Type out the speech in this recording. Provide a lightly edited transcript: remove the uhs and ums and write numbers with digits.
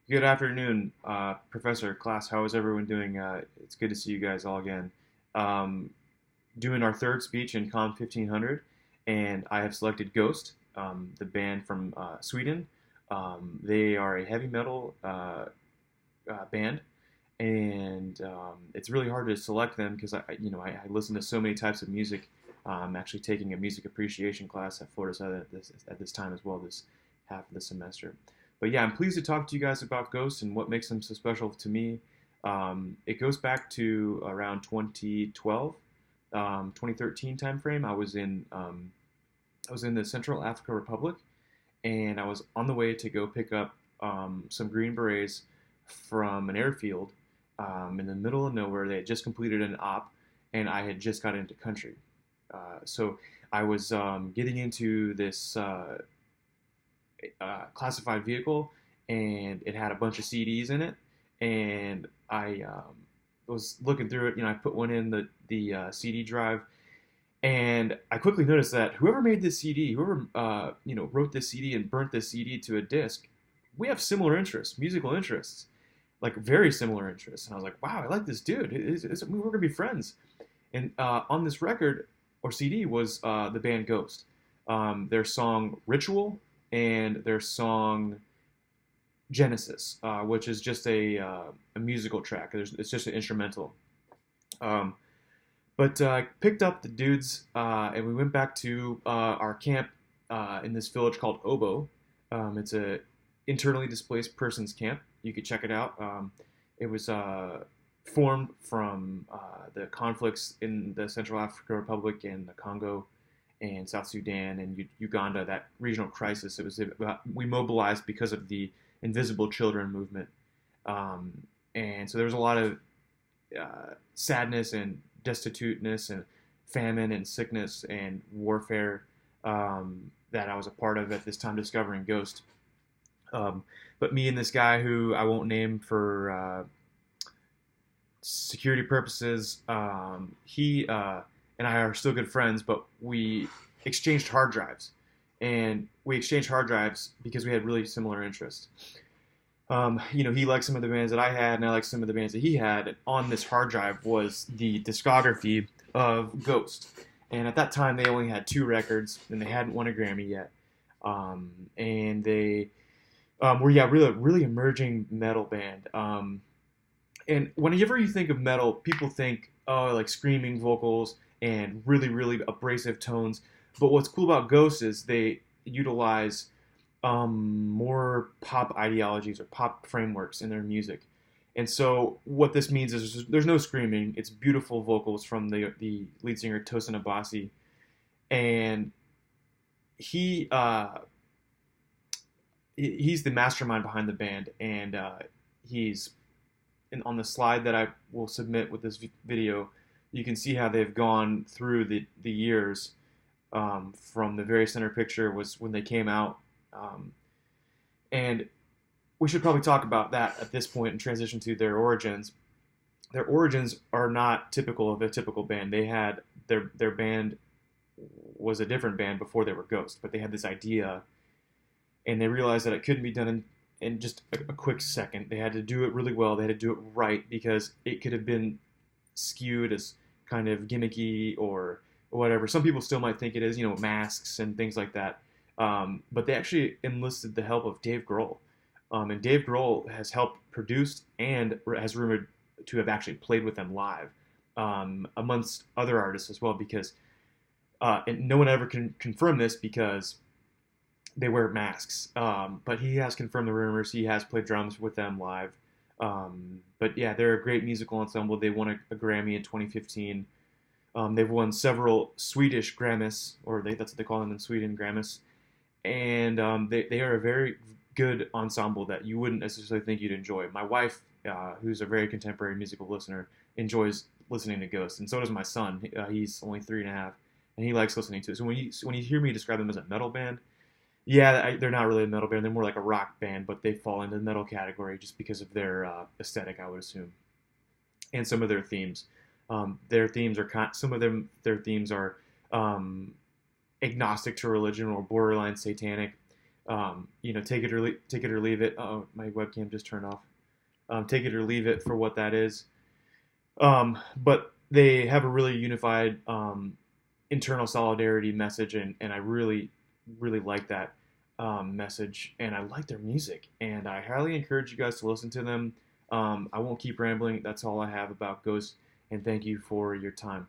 Good afternoon, Professor, class. How is everyone doing? It's good to see you guys all again. Um, Doing our third speech in Con 1500, and I have selected Ghost, the band from Sweden. They are a heavy metal band, and it's really hard to select them because I listen to so many types of music. I'm actually taking a music appreciation class at Florida Southern at this time as well, this half of the semester. But yeah, I'm pleased to talk to you guys about Ghost and what makes them so special to me. It goes back to around 2012, 2013 timeframe. I was in the Central Africa Republic, and I was on the way to go pick up some Green Berets from an airfield in the middle of nowhere. They had just completed an op, and I had just got into country. So I was getting into this classified vehicle, and it had a bunch of CDs in it, and I was looking through it. I put one in the CD drive, and I quickly noticed that whoever made this CD, whoever wrote this CD and burnt this CD to a disc, we have similar interests, musical interests, like very similar interests. And I was like, wow, I like this dude. We're gonna be friends. And on this record or CD was the band Ghost. Their song Ritual and their song Genesis, which is just a musical track. It's just an instrumental. Um, but I picked up the dudes, and we went back to our camp in this village called Obo. It's a internally displaced persons camp. You could check it out. It was formed from the conflicts in the Central African Republic and the Congo and South Sudan and Uganda. That regional crisis. It was we mobilized because of the Invisible Children movement, um, and so there was a lot of sadness and destituteness and famine and sickness and warfare that I was a part of at this time discovering Ghost. Um, but me and this guy who I won't name for security purposes, he and I are still good friends, but we exchanged hard drives. And we exchanged hard drives because we had really similar interests. He liked some of the bands that I had, and I liked some of the bands that he had. And on this hard drive was the discography of Ghost. And at that time, they only had two records, and they hadn't won a Grammy yet. And they were, yeah, really, really emerging metal band. And whenever you think of metal, people think, oh, like screaming vocals and really, really abrasive tones. But what's cool about Ghost is they utilize more pop ideologies or pop frameworks in their music. And so what this means is there's no screaming. It's beautiful vocals from the lead singer Tosin Abasi, and he he's the mastermind behind the band, and he's on the slide that I will submit with this video. You can see how they've gone through the years. From the very center picture was when they came out, and we should probably talk about that at this point and transition to their origins. Their origins are not typical of a typical band. They had their band was a different band before they were Ghost, but they had this idea, and they realized that it couldn't be done in just a quick second. They had to do it really well. They had to do it right because it could have been skewed as kind of gimmicky or whatever. Some people still might think it is, masks and things like that. But they actually enlisted the help of Dave Grohl. And Dave Grohl has helped produce and has rumored to have actually played with them live, amongst other artists as well, because and no one ever can confirm this because they wear masks. But he has confirmed the rumors. He has played drums with them live. But yeah, they're a great musical ensemble. They won a Grammy in 2015. They've won several Swedish Grammis, or that's what they call them in Sweden, Grammis. And they are a very good ensemble that you wouldn't necessarily think you'd enjoy. My wife, who's a very contemporary musical listener, enjoys listening to Ghost, and so does my son. He's only 3.5, and he likes listening to it. So when you hear me describe them as a metal band, yeah, they're not really a metal band. They're more like a rock band, but they fall into the metal category just because of their aesthetic, I would assume, and some of their themes. Their themes are some of them. Their themes are agnostic to religion or borderline satanic. take it or leave it. Oh, my webcam just turned off. Take it or leave it for what that is. But they have a really unified internal solidarity message, and I really, really like that message, and I like their music, and I highly encourage you guys to listen to them. I won't keep rambling. That's all I have about Ghost, and thank you for your time.